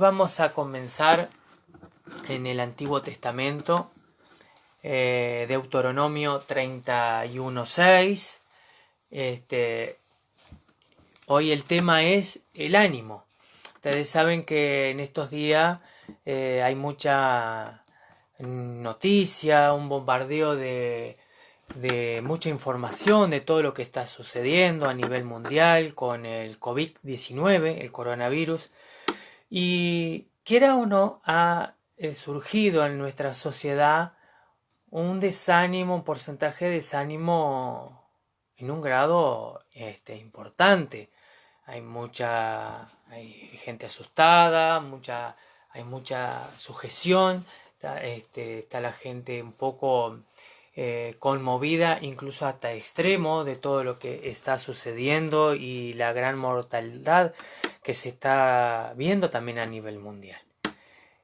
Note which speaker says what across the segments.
Speaker 1: vamos a comenzar en el Antiguo Testamento, Deuteronomio 31:6. Hoy el tema es el ánimo. Ustedes saben que en estos días hay mucha noticia, un bombardeo de mucha información de todo lo que está sucediendo a nivel mundial con el COVID-19, el coronavirus. Y quiera o no, ha surgido en nuestra sociedad un desánimo, un porcentaje de desánimo en un grado importante. Hay gente asustada, hay mucha sujeción, está la gente un poco conmovida, incluso hasta extremo, de todo lo que está sucediendo y la gran mortalidad que se está viendo también a nivel mundial.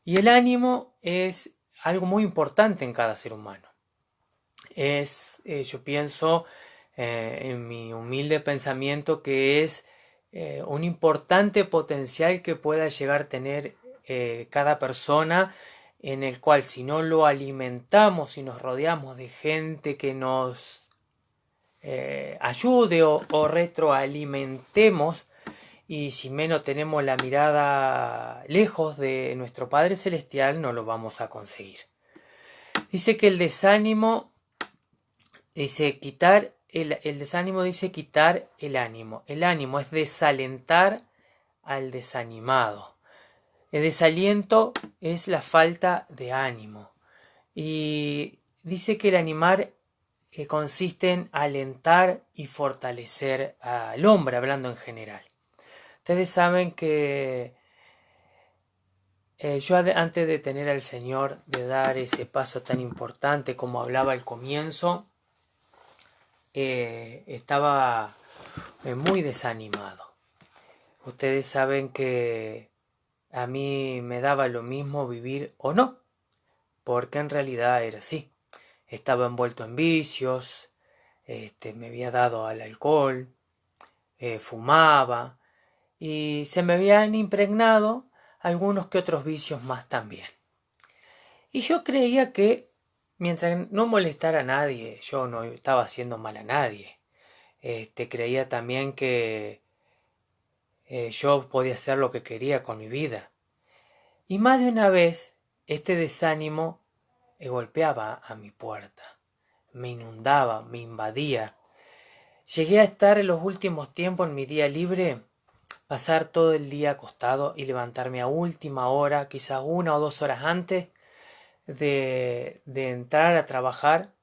Speaker 1: Y el ánimo es algo muy importante en cada ser humano. Yo pienso en mi humilde pensamiento que es un importante potencial que pueda llegar a tener cada persona, en el cual si no lo alimentamos y nos rodeamos de gente que nos ayude o retroalimentemos, y si menos tenemos la mirada lejos de nuestro Padre Celestial, no lo vamos a conseguir. Dice que el desánimo dice quitar el desánimo, dice quitar el ánimo. El ánimo es desalentar al desanimado. El desaliento es la falta de ánimo. Y dice que el animar consiste en alentar y fortalecer al hombre, hablando en general. Ustedes saben que yo antes de tener al Señor, de dar ese paso tan importante como hablaba al comienzo, estaba muy desanimado. Ustedes saben que a mí me daba lo mismo vivir o no, porque en realidad era así. Estaba envuelto en vicios, me había dado al alcohol, fumaba, y se me habían impregnado algunos que otros vicios más también. Y yo creía que mientras no molestara a nadie, yo no estaba haciendo mal a nadie. Creía también que yo podía hacer lo que quería con mi vida. Y más de una vez este desánimo golpeaba a mi puerta, me inundaba, me invadía. Llegué a estar en los últimos tiempos en mi día libre, pasar todo el día acostado y levantarme a última hora, quizás 1 o 2 horas antes de entrar a trabajar,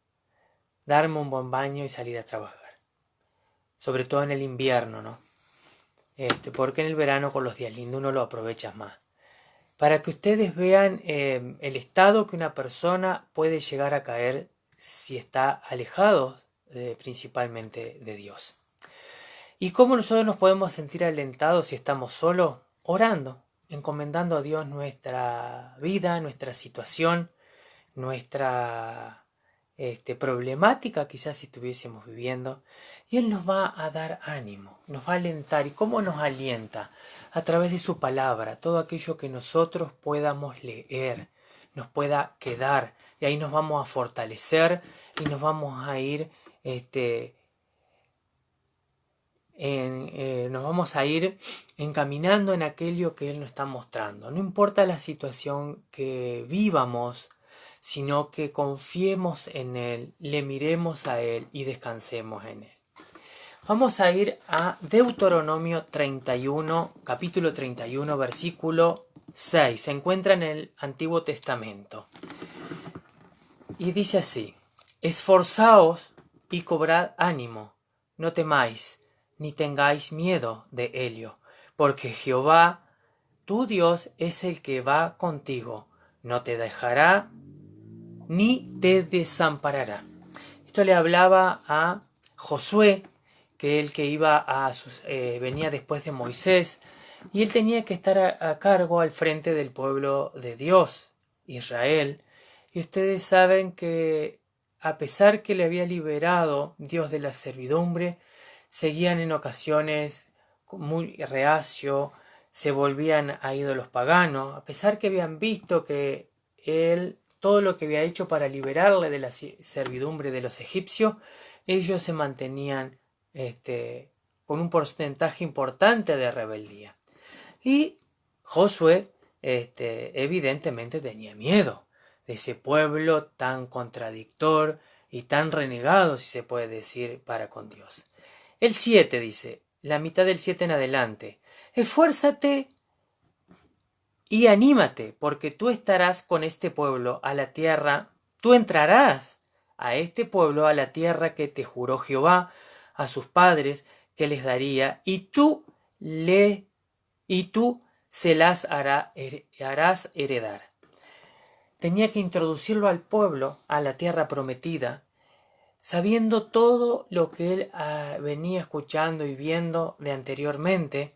Speaker 1: darme un buen baño y salir a trabajar. Sobre todo en el invierno, ¿no? Porque en el verano con los días lindos uno lo aprovecha más. Para que ustedes vean el estado que una persona puede llegar a caer si está alejado principalmente de Dios. ¿Y cómo nosotros nos podemos sentir alentados si estamos solos? Orando, encomendando a Dios nuestra vida, nuestra situación, nuestra problemática, quizás si estuviésemos viviendo, y Él nos va a dar ánimo, nos va a alentar. ¿Y cómo nos alienta? A través de su palabra, todo aquello que nosotros podamos leer, nos pueda quedar, y ahí nos vamos a fortalecer y nos vamos a ir nos vamos a ir encaminando en aquello que Él nos está mostrando. No importa la situación que vivamos, sino que confiemos en Él, le miremos a Él y descansemos en Él. Vamos a ir a Deuteronomio 31, capítulo 31, versículo 6. Se encuentra en el Antiguo Testamento. Y dice así: esforzaos y cobrad ánimo, no temáis, ni tengáis miedo de ello, porque Jehová, tu Dios, es el que va contigo, no te dejará ni te desamparará. Esto le hablaba a Josué, que el que venía después de Moisés, y él tenía que estar a cargo al frente del pueblo de Dios, Israel. Y ustedes saben que a pesar que le había liberado Dios de la servidumbre, seguían en ocasiones muy reacio, se volvían a ídolos paganos, a pesar que habían visto que él, todo lo que había hecho para liberarle de la servidumbre de los egipcios, ellos se mantenían con un porcentaje importante de rebeldía. Y Josué evidentemente tenía miedo de ese pueblo tan contradictor y tan renegado, si se puede decir, para con Dios. El 7 dice, la mitad del 7 en adelante, esfuérzate y anímate, porque tú estarás con este pueblo a la tierra, tú entrarás a este pueblo a la tierra que te juró Jehová a sus padres que les daría, y tú se las harás heredar. Tenía que introducirlo al pueblo, a la tierra prometida, sabiendo todo lo que él venía escuchando y viendo de anteriormente,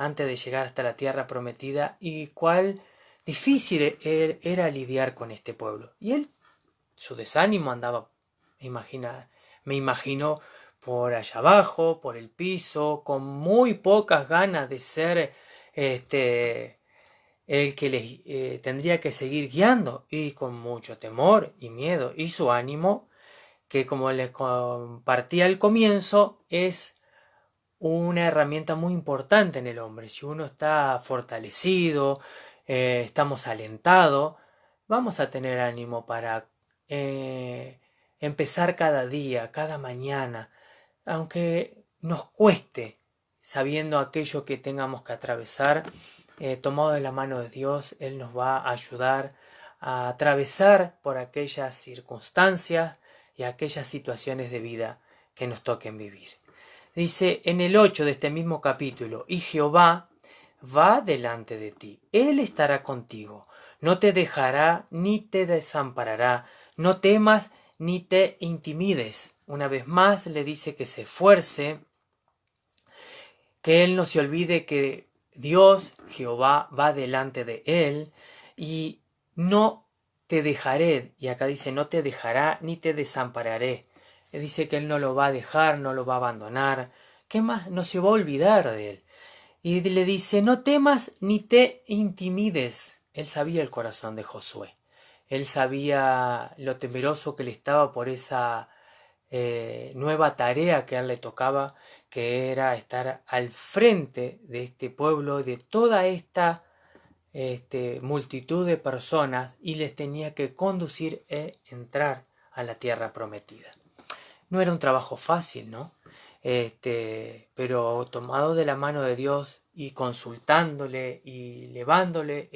Speaker 1: antes de llegar hasta la tierra prometida, y cuál difícil era lidiar con este pueblo. Y él, su desánimo andaba, me imagino, por allá abajo, por el piso, con muy pocas ganas de ser el que les tendría que seguir guiando, y con mucho temor y miedo, y su ánimo, que como les compartí al comienzo, es una herramienta muy importante en el hombre. Si uno está fortalecido, estamos alentados, vamos a tener ánimo para empezar cada día, cada mañana, aunque nos cueste, sabiendo aquello que tengamos que atravesar, tomado de la mano de Dios, Él nos va a ayudar a atravesar por aquellas circunstancias y aquellas situaciones de vida que nos toquen vivir. Dice en el 8 de este mismo capítulo, y Jehová va delante de ti, Él estará contigo, no te dejará ni te desamparará, no temas ni te intimides. Una vez más le dice que se esfuerce, que él no se olvide que Dios, Jehová, va delante de él, y no te dejaré, y acá dice no te dejará ni te desampararé. Dice que él no lo va a dejar, no lo va a abandonar, ¿qué más? No se va a olvidar de él. Y le dice, no temas ni te intimides. Él sabía el corazón de Josué. Él sabía lo temeroso que le estaba por esa nueva tarea que a él le tocaba, que era estar al frente de este pueblo, de toda esta multitud de personas, y les tenía que conducir e entrar a la tierra prometida. No era un trabajo fácil, ¿no? Pero tomado de la mano de Dios y consultándole y elevándole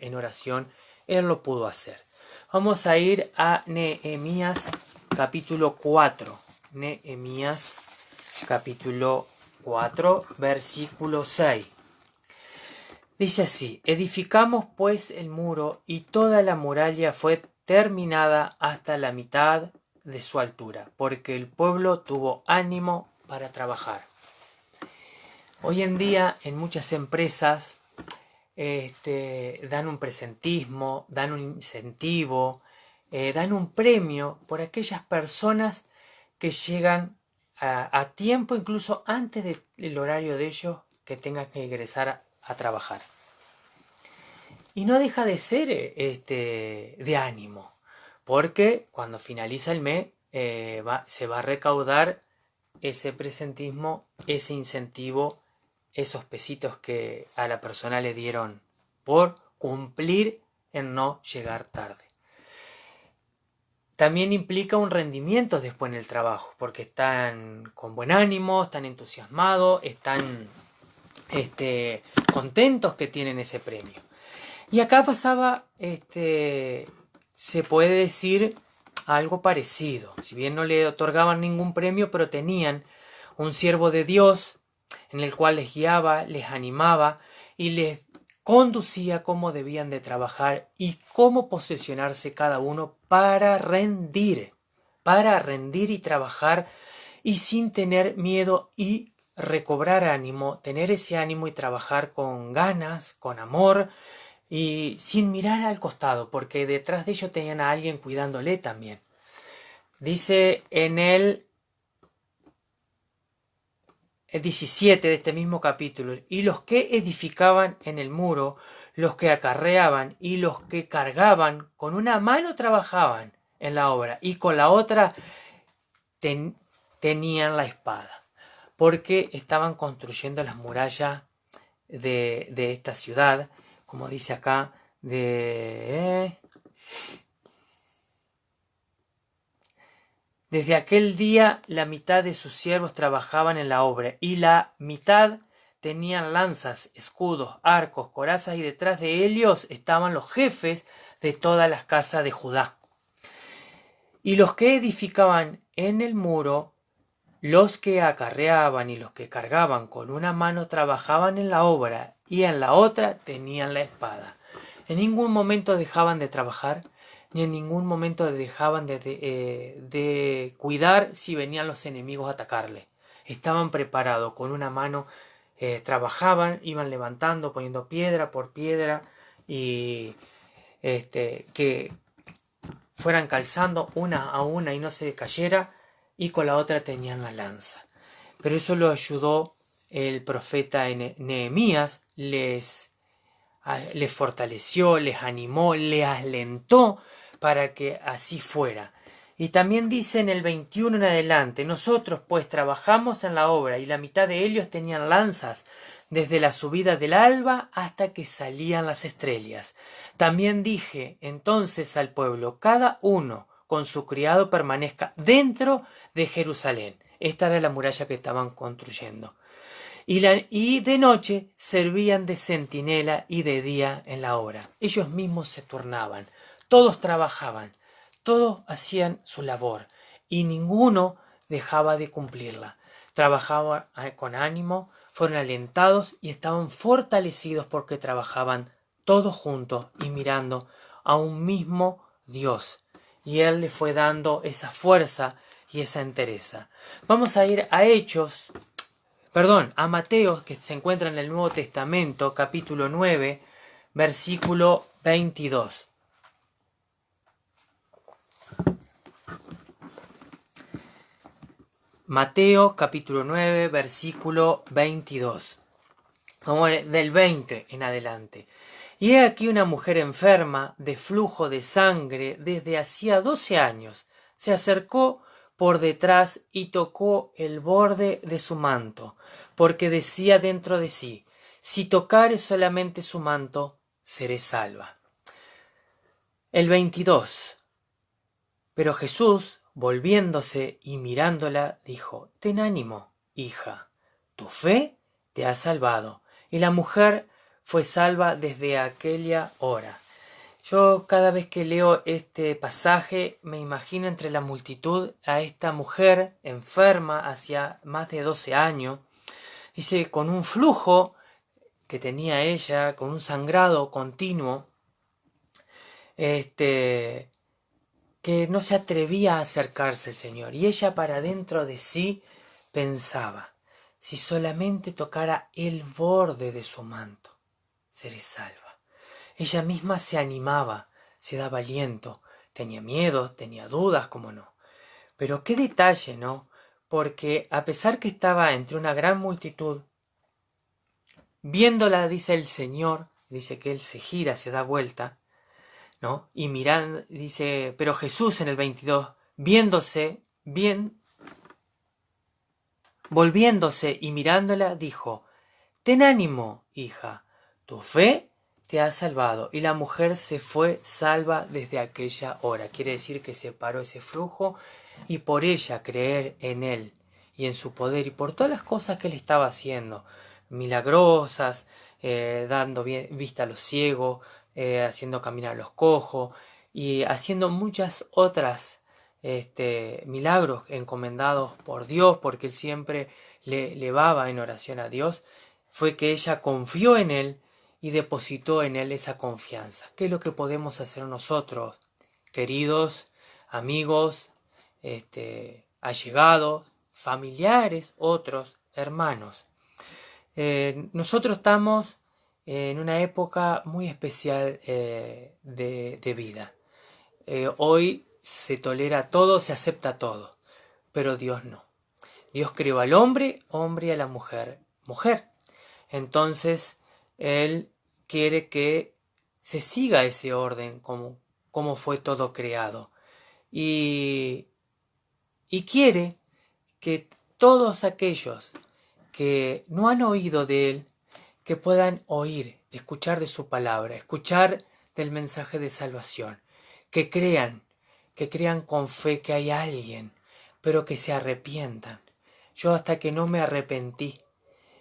Speaker 1: en oración, él lo pudo hacer. Vamos a ir a Nehemías capítulo 4. Nehemías capítulo 4, versículo 6. Dice así, edificamos pues el muro, y toda la muralla fue terminada hasta la mitad de su altura, porque el pueblo tuvo ánimo para trabajar. Hoy en día en muchas empresas dan un presentismo, dan un incentivo, dan un premio por aquellas personas que llegan a tiempo, incluso antes del horario de ellos, que tengan que ingresar a trabajar. Y no deja de ser de ánimo, porque cuando finaliza el mes se va a recaudar ese presentismo, ese incentivo, esos pesitos que a la persona le dieron por cumplir en no llegar tarde. También implica un rendimiento después en el trabajo, porque están con buen ánimo, están entusiasmados, están contentos que tienen ese premio. Y acá pasaba, se puede decir algo parecido. Si bien no le otorgaban ningún premio, pero tenían un siervo de Dios en el cual les guiaba, les animaba y les conducía cómo debían de trabajar y cómo posesionarse cada uno para rendir y trabajar, y sin tener miedo, y recobrar ánimo, tener ese ánimo y trabajar con ganas, con amor, y sin mirar al costado, porque detrás de ellos tenían a alguien cuidándole también. Dice en el el 17 de este mismo capítulo, y los que edificaban en el muro, los que acarreaban y los que cargaban, con una mano trabajaban en la obra y con la otra tenían la espada, porque estaban construyendo las murallas de esta ciudad, como dice acá, Desde aquel día la mitad de sus siervos trabajaban en la obra y la mitad tenían lanzas, escudos, arcos, corazas, y detrás de ellos estaban los jefes de todas las casas de Judá. Y los que edificaban en el muro, los que acarreaban y los que cargaban, con una mano trabajaban en la obra y en la otra tenían la espada. En ningún momento dejaban de trabajar, ni en ningún momento dejaban de cuidar si venían los enemigos a atacarle. Estaban preparados, con una mano trabajaban, iban levantando, poniendo piedra por piedra, y que fueran calzando una a una y no se cayera, y con la otra tenían la lanza. Pero eso lo ayudó el profeta Nehemías, les fortaleció, les animó, les alentó para que así fuera. Y también dice en el 21 en adelante: nosotros pues trabajamos en la obra, y la mitad de ellos tenían lanzas, desde la subida del alba hasta que salían las estrellas. También dije entonces al pueblo: cada uno con su criado permanezca dentro de Jerusalén. Esta era la muralla que estaban construyendo. Y de noche servían de centinela y de día en la obra. Ellos mismos se turnaban, todos trabajaban, todos hacían su labor y ninguno dejaba de cumplirla. Trabajaban con ánimo, fueron alentados y estaban fortalecidos porque trabajaban todos juntos y mirando a un mismo Dios. Y Él les fue dando esa fuerza y esa entereza. Vamos a ir a a Mateo, que se encuentra en el Nuevo Testamento, capítulo 9, versículo 22. Mateo, capítulo 9, versículo 22. Vamos del 20 en adelante. Y he aquí una mujer enferma de flujo de sangre desde hacía 12 años. Se acercó por detrás y tocó el borde de su manto, porque decía dentro de sí: si tocare solamente su manto, seré salva. El 22. Pero Jesús, volviéndose y mirándola, dijo: ten ánimo, hija, tu fe te ha salvado. Y la mujer fue salva desde aquella hora. Yo cada vez que leo este pasaje me imagino entre la multitud a esta mujer enferma hacía más de 12 años. Dice, con un flujo que tenía ella, con un sangrado continuo, que no se atrevía a acercarse al Señor. Y ella para dentro de sí pensaba: si solamente tocara el borde de su manto, seré salva. Ella misma se animaba, se daba aliento, tenía miedo, tenía dudas, cómo no. Pero qué detalle, ¿no? Porque a pesar que estaba entre una gran multitud, viéndola, dice el Señor, dice que Él se gira, se da vuelta, ¿no? Y mirando, dice, pero Jesús en el 22, volviéndose y mirándola, dijo: ten ánimo, hija, tu fe te ha salvado. Y la mujer se fue salva desde aquella hora. Quiere decir que se paró ese flujo, y por ella creer en Él y en su poder y por todas las cosas que Él estaba haciendo, milagrosas, dando vista a los ciegos, haciendo caminar a los cojos y haciendo muchas otras milagros encomendados por Dios, porque Él siempre le elevaba en oración a Dios, fue que ella confió en Él y depositó en Él esa confianza. ¿Qué es lo que podemos hacer nosotros, queridos amigos, allegados, familiares, otros hermanos? Nosotros estamos en una época muy especial de vida. Hoy se tolera todo, se acepta todo, pero Dios no. Dios creó al hombre, hombre, y a la mujer, mujer. Entonces, Él quiere que se siga ese orden como fue todo creado. Y quiere que todos aquellos que no han oído de Él, que puedan oír, escuchar de su palabra, escuchar del mensaje de salvación, que crean con fe que hay alguien, pero que se arrepientan. Yo hasta que no me arrepentí,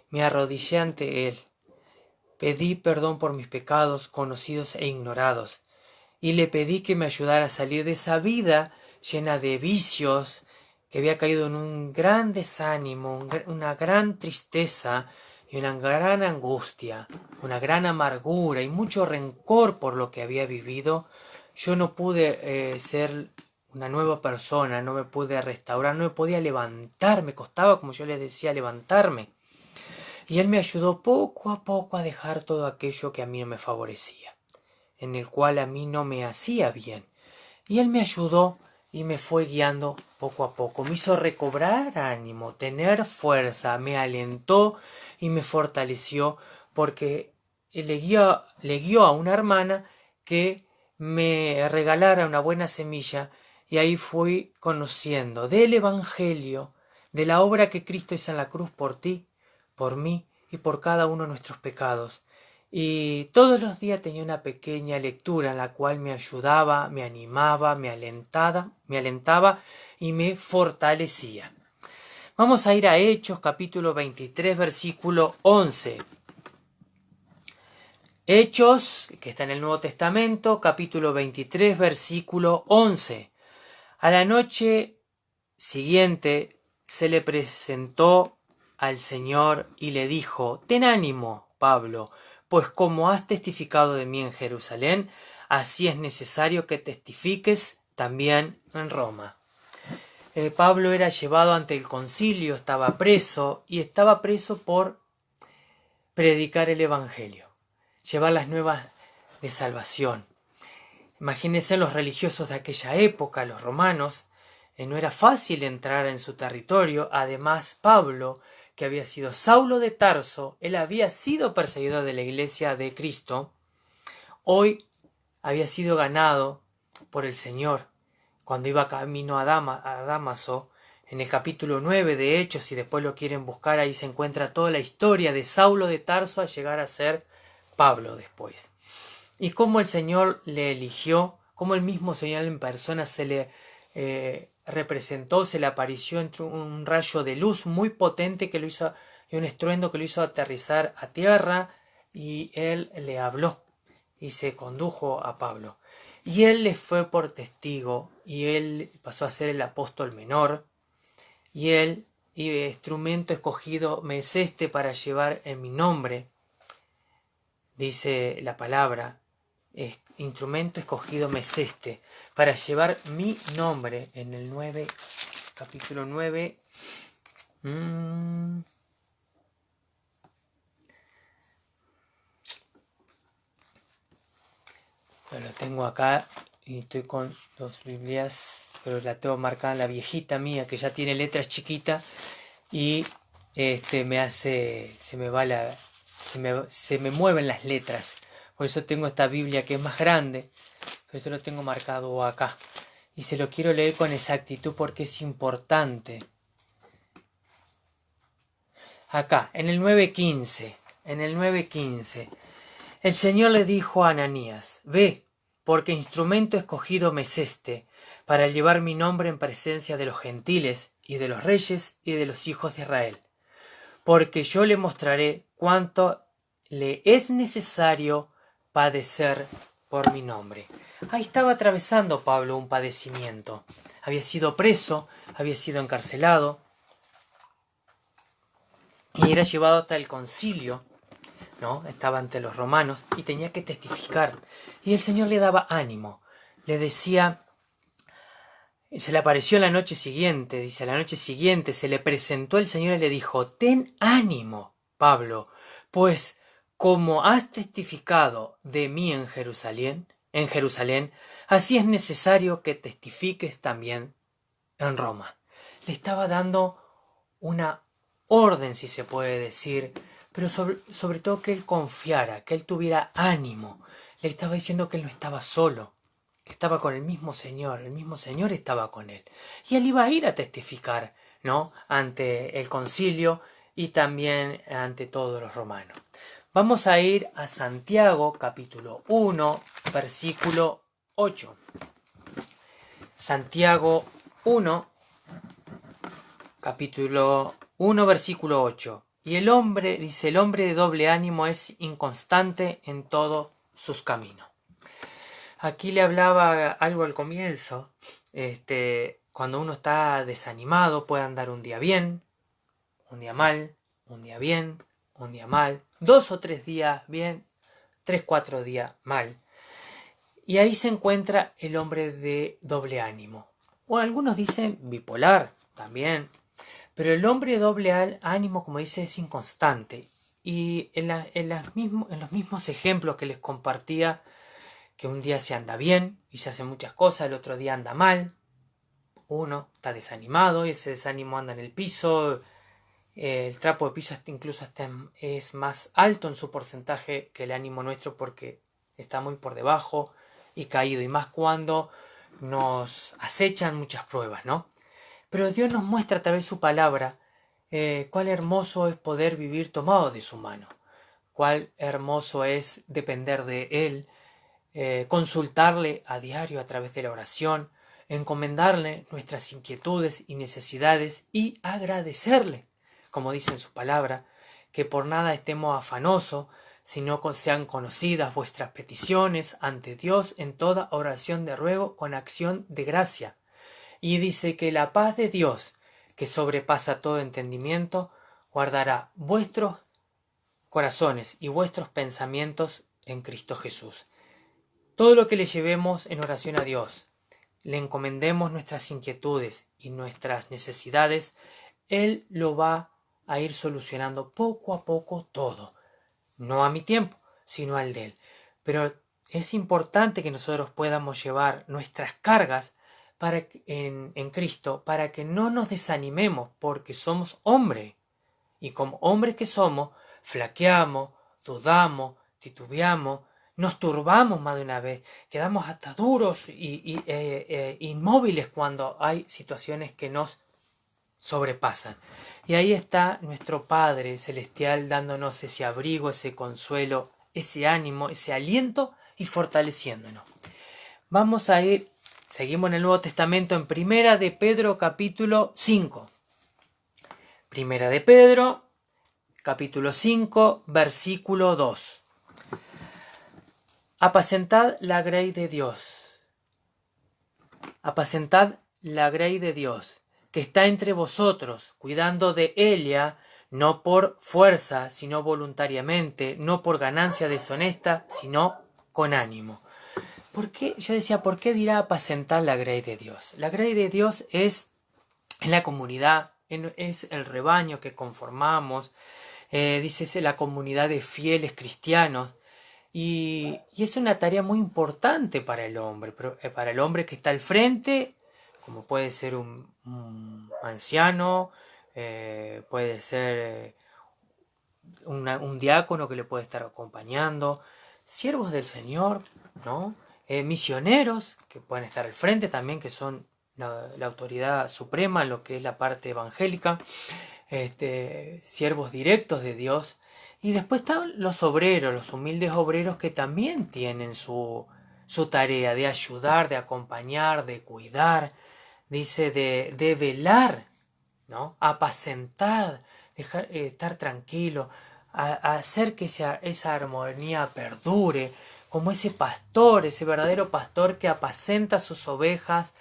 Speaker 1: me arrodillé ante Él, pedí perdón por mis pecados conocidos e ignorados, y le pedí que me ayudara a salir de esa vida llena de vicios, que había caído en un gran desánimo, una gran tristeza y una gran angustia, una gran amargura y mucho rencor por lo que había vivido. Yo no pude ser una nueva persona, no me pude restaurar, no me podía levantar, me costaba, como yo les decía, levantarme. Y Él me ayudó poco a poco a dejar todo aquello que a mí no me favorecía, en el cual a mí no me hacía bien. Y Él me ayudó y me fue guiando poco a poco. Me hizo recobrar ánimo, tener fuerza, me alentó y me fortaleció, porque le guió a una hermana que me regalara una buena semilla, y ahí fui conociendo del Evangelio, de la obra que Cristo hizo en la cruz por ti, por mí y por cada uno de nuestros pecados. Y todos los días tenía una pequeña lectura en la cual me ayudaba, me animaba, me alentaba y me fortalecía. Vamos a ir a Hechos capítulo 23, versículo 11. Hechos, que está en el Nuevo Testamento, capítulo 23, versículo 11. A la noche siguiente se le presentó al Señor y le dijo: ten ánimo, Pablo, pues como has testificado de mí en Jerusalén, así es necesario que testifiques también en Roma. Pablo era llevado ante el concilio, estaba preso por predicar el Evangelio, llevar las nuevas de salvación. Imagínense los religiosos de aquella época, los romanos, no era fácil entrar en su territorio. Además, Pablo, que había sido Saulo de Tarso, él había sido perseguidor de la iglesia de Cristo, hoy había sido ganado por el Señor cuando iba camino a Dámaso. En el capítulo 9 de Hechos, si después lo quieren buscar, ahí se encuentra toda la historia de Saulo de Tarso a llegar a ser Pablo después. Y cómo el Señor le eligió, cómo el mismo Señor en persona se le representó, se le apareció entre un rayo de luz muy potente que lo hizo, y un estruendo que lo hizo aterrizar a tierra, y Él le habló y se condujo a Pablo. Y Él le fue por testigo, y Él pasó a ser el apóstol menor, y Él, instrumento escogido me es este para llevar en mi nombre, dice la palabra, instrumento escogido me es este, para llevar mi nombre. En el 9, capítulo 9, lo tengo acá y estoy con dos Biblias, pero la tengo marcada en la viejita mía, que ya tiene letras chiquitas, y me hace, se me mueven las letras. Por eso tengo esta Biblia que es más grande, pero esto lo tengo marcado acá. Y se lo quiero leer con exactitud porque es importante. Acá, en el 9:15. En el 9:15. El Señor le dijo a Ananías: ve, porque instrumento escogido me es este, para llevar mi nombre en presencia de los gentiles, y de los reyes, y de los hijos de Israel. Porque yo le mostraré cuánto le es necesario padecer por mi nombre. Ahí estaba atravesando Pablo un padecimiento. Había sido preso, había sido encarcelado, y era llevado hasta el concilio, ¿no? Estaba ante los romanos y tenía que testificar. Y el Señor le daba ánimo. Le decía, se le apareció la noche siguiente, dice, la noche siguiente se le presentó el Señor y le dijo: ten ánimo, Pablo, pues como has testificado de mí en Jerusalén, así es necesario que testifiques también en Roma. Le estaba dando una orden, si se puede decir, pero sobre todo que él confiara, que él tuviera ánimo. Le estaba diciendo que él no estaba solo, que estaba con el mismo Señor estaba con él. Y él iba a ir a testificar, ¿no?, ante el concilio y también ante todos los romanos. Vamos a ir a Santiago, capítulo 1, versículo 8. Santiago 1, capítulo 1, versículo 8. Y el hombre, dice, el hombre de doble ánimo es inconstante en todos sus caminos. Aquí le hablaba algo al comienzo. Cuando uno está desanimado puede andar un día bien, un día mal, un día bien, un día mal, 2 o 3 días bien, 3, 4 días mal. Y ahí se encuentra el hombre de doble ánimo. O algunos dicen bipolar también. Pero el hombre de doble ánimo, como dice, es inconstante. Y en los mismos ejemplos que les compartía, que un día se anda bien y se hacen muchas cosas, el otro día anda mal. Uno está desanimado y ese desánimo anda en el piso. El trapo de piso incluso es más alto en su porcentaje que el ánimo nuestro porque está muy por debajo y caído. Y más cuando nos acechan muchas pruebas, ¿no? Pero Dios nos muestra a través de su palabra cuál hermoso es poder vivir tomado de su mano. Cuál hermoso es depender de Él, consultarle a diario a través de la oración, encomendarle nuestras inquietudes y necesidades y agradecerle, como dice en su palabra, que por nada estemos afanosos, sino que sean conocidas vuestras peticiones ante Dios en toda oración de ruego con acción de gracia. Y dice que la paz de Dios, que sobrepasa todo entendimiento, guardará vuestros corazones y vuestros pensamientos en Cristo Jesús. Todo lo que le llevemos en oración a Dios, le encomendemos nuestras inquietudes y nuestras necesidades, Él lo va a ir solucionando poco a poco todo. No a mi tiempo, sino al de Él. Pero es importante que nosotros podamos llevar nuestras cargas en Cristo para que no nos desanimemos porque somos hombres. Y como hombres que somos, flaqueamos, dudamos, titubeamos, nos turbamos más de una vez, quedamos hasta duros y inmóviles cuando hay situaciones que nos sobrepasan. Y ahí está nuestro Padre Celestial dándonos ese abrigo, ese consuelo, ese ánimo, ese aliento y fortaleciéndonos. Vamos a ir, seguimos en el Nuevo Testamento en Primera de Pedro capítulo 5. Primera de Pedro capítulo 5 versículo 2. Apacentad la grey de Dios. Apacentad la grey de Dios, que está entre vosotros, cuidando de ella, no por fuerza, sino voluntariamente, no por ganancia deshonesta, sino con ánimo. ¿Por qué? Yo decía, ¿por qué dirá apacentar la grey de Dios? La grey de Dios es la comunidad, es el rebaño que conformamos, dice la comunidad de fieles cristianos. Y es una tarea muy importante para el hombre que está al frente, como puede ser un anciano, puede ser un diácono que le puede estar acompañando, siervos del Señor, ¿no? Misioneros que pueden estar al frente también, que son la autoridad suprema en lo que es la parte evangélica, siervos directos de Dios. Y después están los obreros, los humildes obreros que también tienen su tarea de ayudar, de acompañar, de cuidar, dice de velar, ¿no? Apacentar, dejar, estar tranquilo, a hacer que esa armonía perdure, como ese pastor, ese verdadero pastor que apacenta sus ovejas,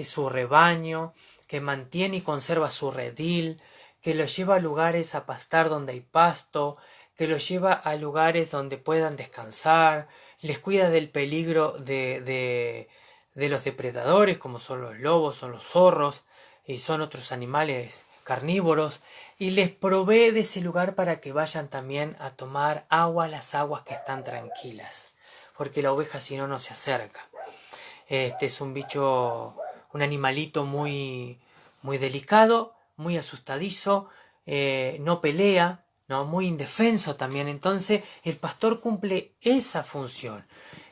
Speaker 1: su rebaño, que mantiene y conserva su redil, que los lleva a lugares a pastar donde hay pasto, que los lleva a lugares donde puedan descansar, les cuida del peligro de los depredadores, como son los lobos, son los zorros, y son otros animales carnívoros, y les provee de ese lugar para que vayan también a tomar agua, las aguas que están tranquilas, porque la oveja si no, no se acerca. Es un bicho, un animalito muy, muy delicado, muy asustadizo, no pelea, ¿no? Muy indefenso también. Entonces el pastor cumple esa función.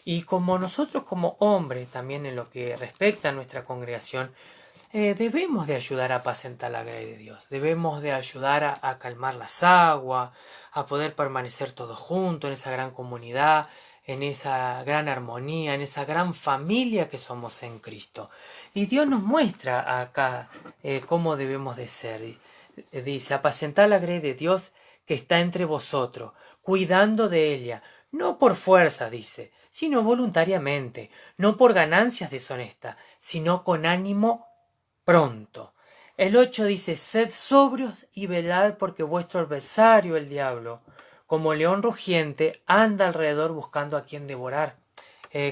Speaker 1: Y como nosotros como hombres, también en lo que respecta a nuestra congregación, debemos de ayudar a apacentar la grey de Dios. Debemos de ayudar a calmar las aguas, a poder permanecer todos juntos en esa gran comunidad, en esa gran armonía, en esa gran familia que somos en Cristo. Y Dios nos muestra acá cómo debemos de ser. Dice, apacentar la grey de Dios que está entre vosotros, cuidando de ella, no por fuerza, dice, sino voluntariamente, no por ganancias deshonestas, sino con ánimo pronto. El 8 dice, sed sobrios y velad porque vuestro adversario, el diablo, como león rugiente, anda alrededor buscando a quien devorar.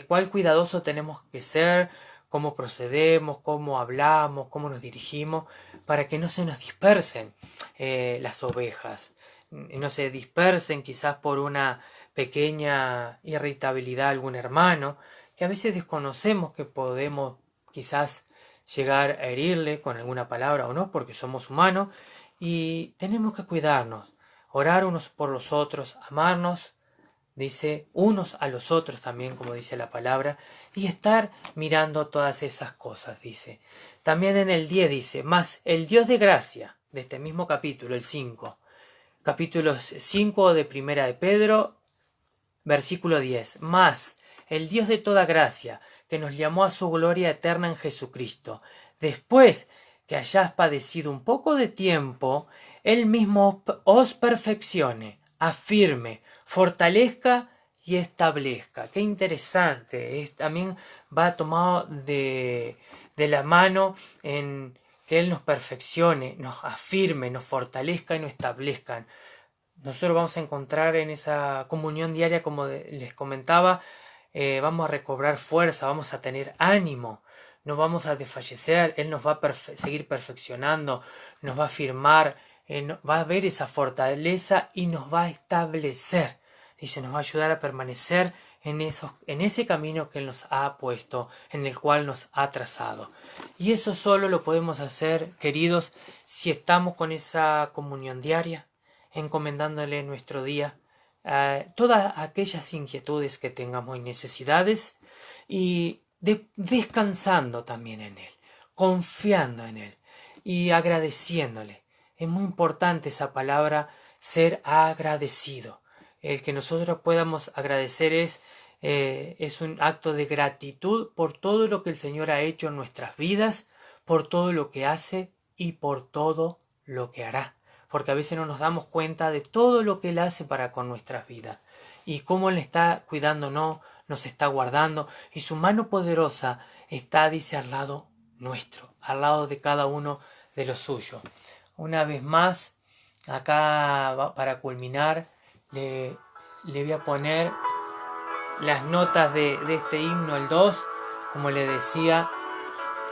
Speaker 1: Cuál cuidadoso tenemos que ser, cómo procedemos, cómo hablamos, cómo nos dirigimos, para que no se nos dispersen las ovejas, no se dispersen quizás por una pequeña irritabilidad a algún hermano, que a veces desconocemos que podemos quizás llegar a herirle con alguna palabra o no, porque somos humanos, y tenemos que cuidarnos, orar unos por los otros, amarnos, dice, unos a los otros también, como dice la palabra, y estar mirando todas esas cosas, dice. También en el 10 dice, mas el Dios de gracia, de este mismo capítulo, el 5, capítulo 5 de Primera de Pedro, versículo 10, mas el Dios de toda gracia, que nos llamó a su gloria eterna en Jesucristo, después que hayáis padecido un poco de tiempo, Él mismo os perfeccione, afirme, fortalezca y establezca. Qué interesante, también va tomado de la mano en que Él nos perfeccione, nos afirme, nos fortalezca y nos establezcan. Nosotros vamos a encontrar en esa comunión diaria, como les comentaba, vamos a recobrar fuerza, vamos a tener ánimo, no vamos a desfallecer, Él nos va a seguir perfeccionando, nos va a afirmar, va a ver esa fortaleza y nos va a establecer. Dice, nos va a ayudar a permanecer en ese camino que Él nos ha puesto, en el cual nos ha trazado. Y eso solo lo podemos hacer, queridos, si estamos con esa comunión diaria, encomendándole nuestro día, todas aquellas inquietudes que tengamos y necesidades, y descansando también en Él, confiando en Él y agradeciéndole. Es muy importante esa palabra, ser agradecido. El que nosotros podamos agradecer es un acto de gratitud por todo lo que el Señor ha hecho en nuestras vidas, por todo lo que hace y por todo lo que hará. Porque a veces no nos damos cuenta de todo lo que Él hace para con nuestras vidas y cómo Él está cuidándonos, nos está guardando, y su mano poderosa está, dice, al lado nuestro, al lado de cada uno de los suyos. Una vez más, acá para culminar, le voy a poner las notas de este himno, el 2, como le decía,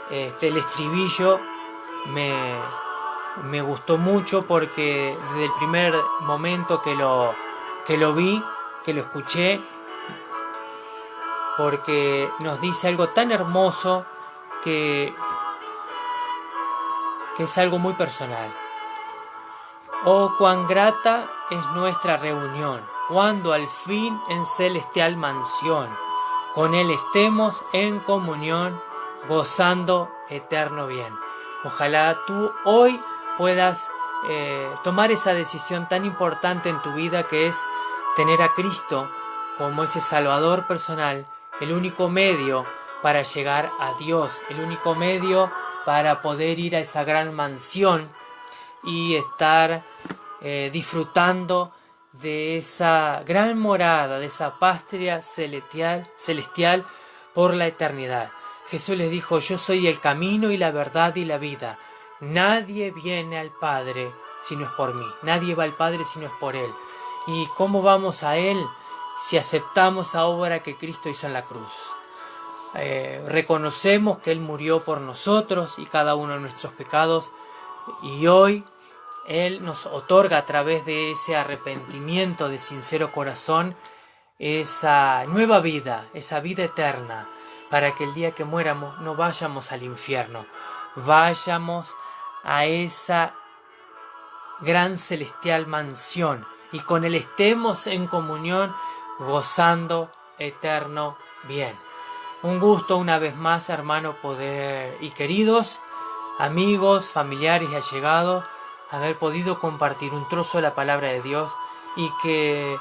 Speaker 1: el estribillo me gustó mucho porque desde el primer momento que lo vi, que lo escuché, porque nos dice algo tan hermoso que es algo muy personal. Oh, cuán grata es nuestra reunión, cuando al fin en celestial mansión con Él estemos en comunión, gozando eterno bien. Ojalá tú hoy puedas tomar esa decisión tan importante en tu vida, que es tener a Cristo como ese Salvador personal, el único medio para llegar a Dios, el único medio para poder ir a esa gran mansión y estar disfrutando de esa gran morada, de esa patria celestial por la eternidad. Jesús les dijo, yo soy el camino y la verdad y la vida. Nadie viene al Padre si no es por mí. Nadie va al Padre si no es por Él. ¿Y cómo vamos a Él? Si aceptamos esa obra que Cristo hizo en la cruz. Reconocemos que Él murió por nosotros y cada uno de nuestros pecados, y hoy Él nos otorga a través de ese arrepentimiento de sincero corazón esa nueva vida, esa vida eterna, para que el día que muéramos no vayamos al infierno, vayamos a esa gran celestial mansión y con Él estemos en comunión gozando eterno bien. Un gusto una vez más, hermano, poder y queridos amigos, familiares y allegados, haber podido compartir un trozo de la palabra de Dios y que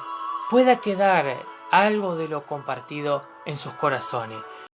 Speaker 1: pueda quedar algo de lo compartido en sus corazones.